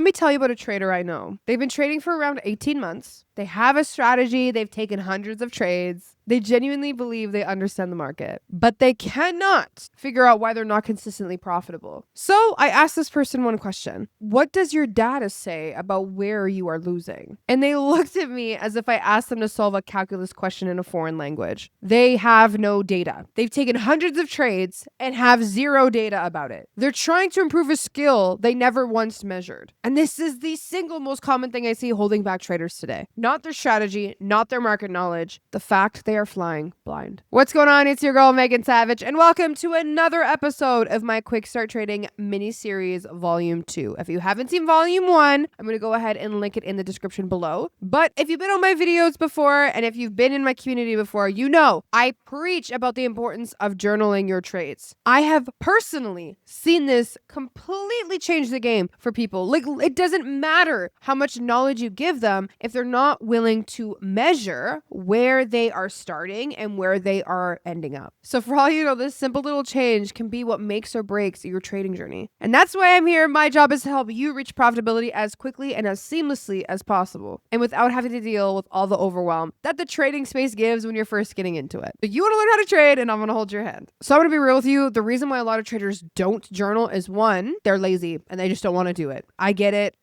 Let me tell you about a trader I know. They've been trading for around 18 months. They have a strategy. They've taken hundreds of trades. They genuinely believe they understand the market, but they cannot figure out why they're not consistently profitable. So I asked this person one question. What does your data say about where you are losing? And they looked at me as if I asked them to solve a calculus question in a foreign language. They have no data. They've taken hundreds of trades and have zero data about it. They're trying to improve a skill they never once measured. And this is the single most common thing I see holding back traders today. Not their strategy, not their market knowledge, the fact they are flying blind. What's going on? It's your girl, Megan Savage, and welcome to another episode of my Quick Start Trading mini-series Volume 2. If you haven't seen Volume 1, I'm going to go ahead and link it in the description below. But if you've been on my videos before, and if you've been in my community before, you know I preach about the importance of journaling your trades. I have personally seen this completely change the game for people. Like, it doesn't matter how much knowledge you give them if they're not willing to measure where they are starting and where they are ending up. So for all you know, this simple little change can be what makes or breaks your trading journey. And that's why I'm here. My job is to help you reach profitability as quickly and as seamlessly as possible, and without having to deal with all the overwhelm that the trading space gives when you're first getting into it. But you want to learn how to trade, and I'm going to hold your hand. So I'm going to be real with you. The reason why a lot of traders don't journal is, one, they're lazy and they just don't want to do it. I get it.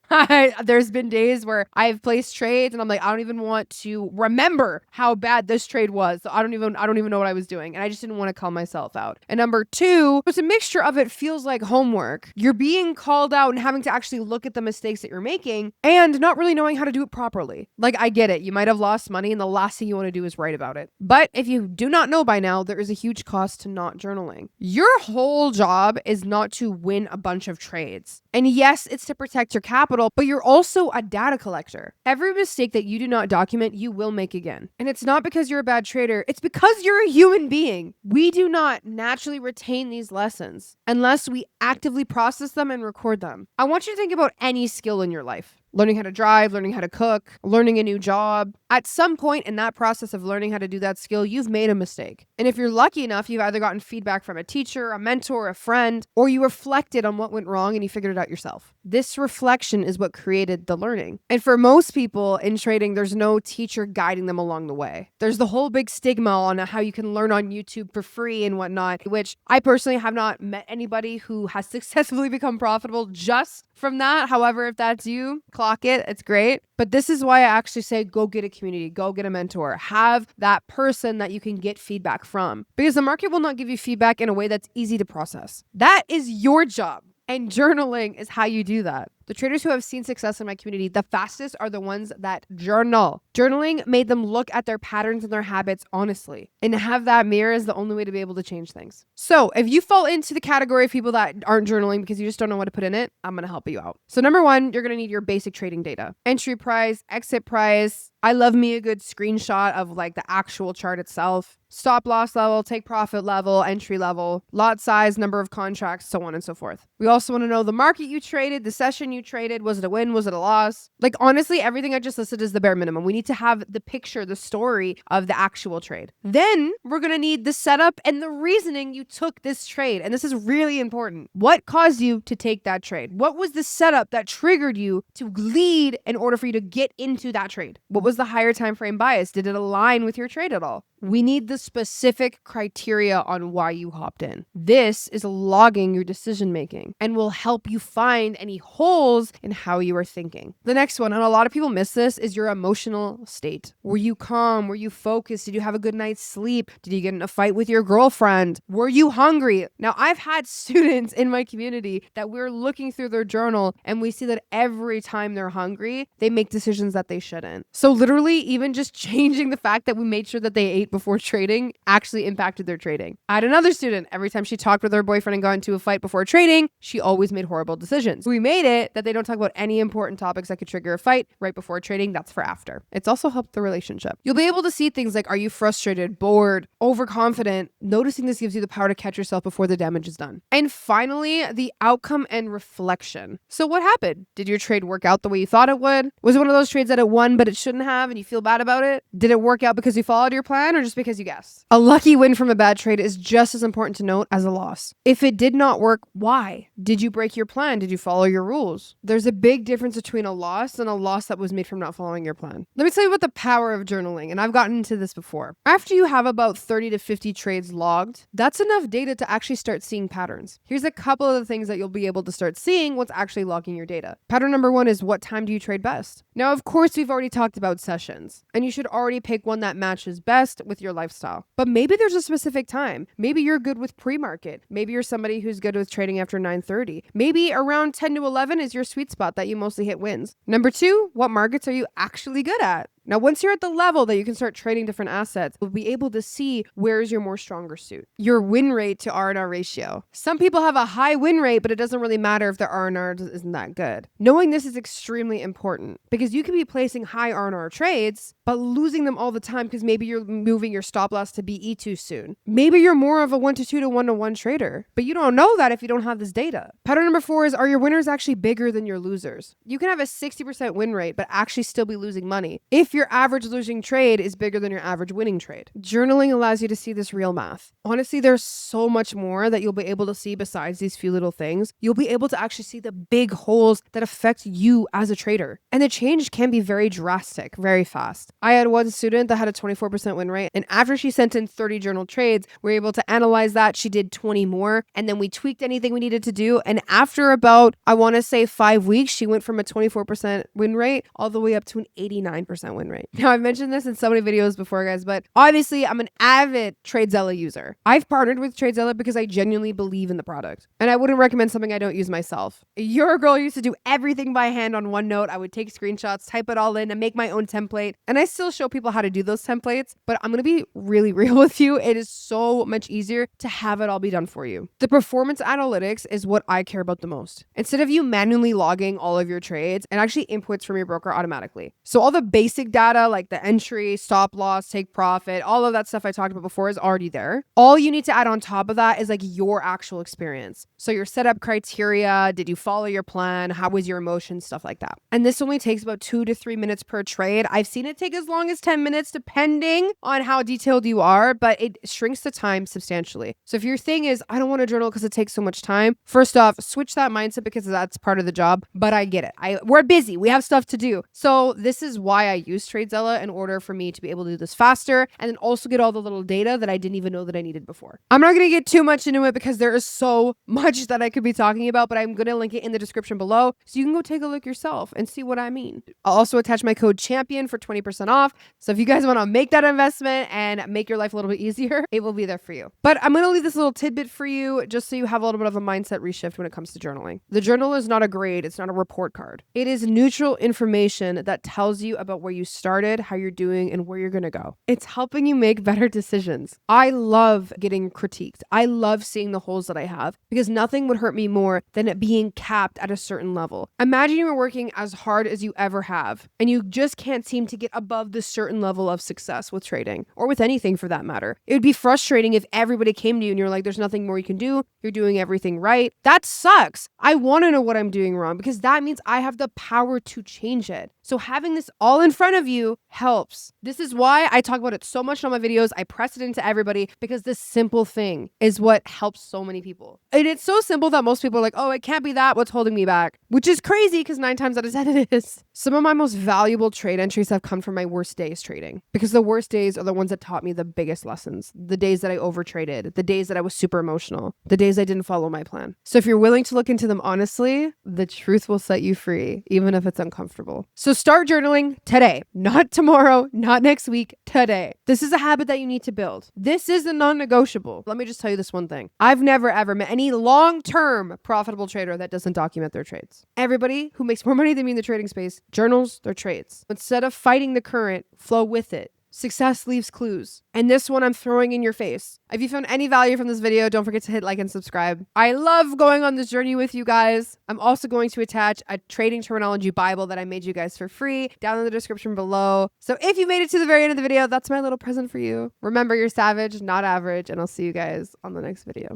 There's been days where I've placed trades and I'm like, I don't even want to remember how bad this trade was. So I don't even know what I was doing. And I just didn't want to call myself out. And number two, it's a mixture of it feels like homework. You're being called out and having to actually look at the mistakes that you're making and not really knowing how to do it properly. Like, I get it. You might have lost money and the last thing you want to do is write about it. But if you do not know by now, there is a huge cost to not journaling. Your whole job is not to win a bunch of trades. And yes, it's to protect your capital, but you're also a data collector. Every mistake that you do not document, you will make again. And it's not because you're a bad trader, it's because you're a human being. We do not naturally retain these lessons unless we actively process them and record them. I want you to think about any skill in your life. Learning how to drive, learning how to cook, learning a new job. At some point in that process of learning how to do that skill, you've made a mistake. And if you're lucky enough, you've either gotten feedback from a teacher, a mentor, a friend, or you reflected on what went wrong and you figured it out yourself. This reflection is what created the learning. And for most people in trading, there's no teacher guiding them along the way. There's the whole big stigma on how you can learn on YouTube for free and whatnot, which I personally have not met anybody who has successfully become profitable just from that. However, if that's you, clock it. It's great. But this is why I actually say go get a community, go get a mentor, have that person that you can get feedback from, because the market will not give you feedback in a way that's easy to process. That is your job. And journaling is how you do that. The traders who have seen success in my community the fastest are the ones that journal. Journaling made them look at their patterns and their habits honestly. And to have that mirror is the only way to be able to change things. So if you fall into the category of people that aren't journaling because you just don't know what to put in it, I'm going to help you out. So number one, you're going to need your basic trading data. Entry price, exit price. I love me a good screenshot of like the actual chart itself. Stop loss level, take profit level, entry level, lot size, number of contracts, so on and so forth. We also want to know the market you traded, the session you traded. Was it a win? Was it a loss? Like, honestly, everything I just listed is the bare minimum. We need to have the picture, the story of the actual trade. Then we're going to need the setup and the reasoning you took this trade. And this is really important. What caused you to take that trade? What was the setup that triggered you to lead in order for you to get into that trade? What was the higher time frame bias? Did it align with your trade at all? We need the specific criteria on why you hopped in. This is logging your decision making and will help you find any holes in how you are thinking. The next one, and a lot of people miss this, is your emotional state. Were you calm? Were you focused? Did you have a good night's sleep? Did you get in a fight with your girlfriend? Were you hungry? Now, I've had students in my community that we're looking through their journal and we see that every time they're hungry, they make decisions that they shouldn't. So literally, even just changing the fact that we made sure that they ate before trading actually impacted their trading. I had another student, every time she talked with her boyfriend and got into a fight before trading, she always made horrible decisions. We made it that they don't talk about any important topics that could trigger a fight right before trading. That's for after. It's also helped the relationship. You'll be able to see things like, are you frustrated, bored, overconfident? Noticing this gives you the power to catch yourself before the damage is done. And finally, the outcome and reflection. So what happened? Did your trade work out the way you thought it would? Was it one of those trades that it won but it shouldn't have and you feel bad about it? Did it work out because you followed your plan? or just because you guessed. A lucky win from a bad trade is just as important to note as a loss. If it did not work, why? Did you break your plan? Did you follow your rules? There's a big difference between a loss and a loss that was made from not following your plan. Let me tell you about the power of journaling, and I've gotten into this before. After you have about 30 to 50 trades logged, that's enough data to actually start seeing patterns. Here's a couple of the things that you'll be able to start seeing what's actually logging your data. Pattern number 1 is, what time do you trade best? Now, of course, we've already talked about sessions, and you should already pick one that matches best with your lifestyle. But maybe there's a specific time. Maybe you're good with pre-market. Maybe you're somebody who's good with trading after 9:30. Maybe around 10 to 11 is your sweet spot that you mostly hit wins. Number 2, what markets are you actually good at? Now, once you're at the level that you can start trading different assets, you'll be able to see where is your more stronger suit. Your win rate to R&R ratio. Some people have a high win rate, but it doesn't really matter if their R&R isn't that good. Knowing this is extremely important because you could be placing high R&R trades, but losing them all the time because maybe you're moving your stop loss to BE too soon. Maybe you're more of a 1-to-2 to 1-to-1 trader, but you don't know that if you don't have this data. Pattern number 4 is, are your winners actually bigger than your losers? You can have a 60% win rate, but actually still be losing money if your average losing trade is bigger than your average winning trade. Journaling allows you to see this real math. Honestly, there's so much more that you'll be able to see besides these few little things. You'll be able to actually see the big holes that affect you as a trader. And the change can be very drastic, very fast. I had one student that had a 24% win rate, and after she sent in 30 journal trades, we were able to analyze that. She did 20 more, and then we tweaked anything we needed to do. And after about, I want to say 5 weeks, she went from a 24% win rate all the way up to an 89% win rate. Now, I've mentioned this in so many videos before, guys, but obviously I'm an avid TradeZella user. I've partnered with TradeZella because I genuinely believe in the product, and I wouldn't recommend something I don't use myself. Your girl used to do everything by hand on OneNote. I would take screenshots, type it all in, and make my own template, and I still show people how to do those templates, but I'm going to be really real with you. It is so much easier to have it all be done for you. The performance analytics is what I care about the most. Instead of you manually logging all of your trades, it actually inputs from your broker automatically. So all the basic data like the entry, stop loss, take profit, all of that stuff I talked about before is already there. All you need to add on top of that is like your actual experience. So your setup criteria, did you follow your plan? How was your emotion? Stuff like that. And this only takes about 2 to 3 minutes per trade. I've seen it take as long as 10 minutes depending on how detailed you are, but it shrinks the time substantially. So if your thing is, I don't want to journal because it takes so much time, first off, switch that mindset because that's part of the job, but I get it. We're busy. We have stuff to do. So this is why I use TradeZella in order for me to be able to do this faster and then also get all the little data that I didn't even know that I needed before. I'm not going to get too much into it because there is so much that I could be talking about, but I'm going to link it in the description below so you can go take a look yourself and see what I mean. I'll also attach my code CHAMPION for 20% off. So if you guys want to make that investment and make your life a little bit easier, it will be there for you. But I'm going to leave this little tidbit for you just so you have a little bit of a mindset reshift when it comes to journaling. The journal is not a grade. It's not a report card. It is neutral information that tells you about where you started, how you're doing, and where you're going to go. It's helping you make better decisions. I love getting critiqued. I love seeing the holes that I have because nothing would hurt me more than it being capped at a certain level. Imagine you were working as hard as you ever have and you just can't seem to get above this certain level of success with trading or with anything for that matter. It would be frustrating if everybody came to you and you're like, there's nothing more you can do. You're doing everything right. That sucks. I want to know what I'm doing wrong because that means I have the power to change it. So having this all in front of you helps. This is why I talk about it so much on my videos. I press it into everybody because this simple thing is what helps so many people. And it's so simple that most people are like, oh, it can't be that. What's holding me back? Which is crazy because 9 times out of 10 it is. Some of my most valuable trade entries have come from my worst days trading because the worst days are the ones that taught me the biggest lessons. The days that I overtraded, the days that I was super emotional, the days I didn't follow my plan. So if you're willing to look into them honestly, the truth will set you free, even if it's uncomfortable. So start journaling today, not tomorrow, not next week, today. This is a habit that you need to build. This is a non-negotiable. Let me just tell you this one thing. I've never ever met any long-term profitable trader that doesn't document their trades. Everybody who makes more money than me in the trading space journals their trades. Instead of fighting the current, flow with it. Success leaves clues. And this one I'm throwing in your face. If you found any value from this video, don't forget to hit like and subscribe. I love going on this journey with you guys. I'm also going to attach a trading terminology Bible that I made you guys for free down in the description below. So if you made it to the very end of the video, that's my little present for you. Remember, you're savage, not average, and I'll see you guys on the next video.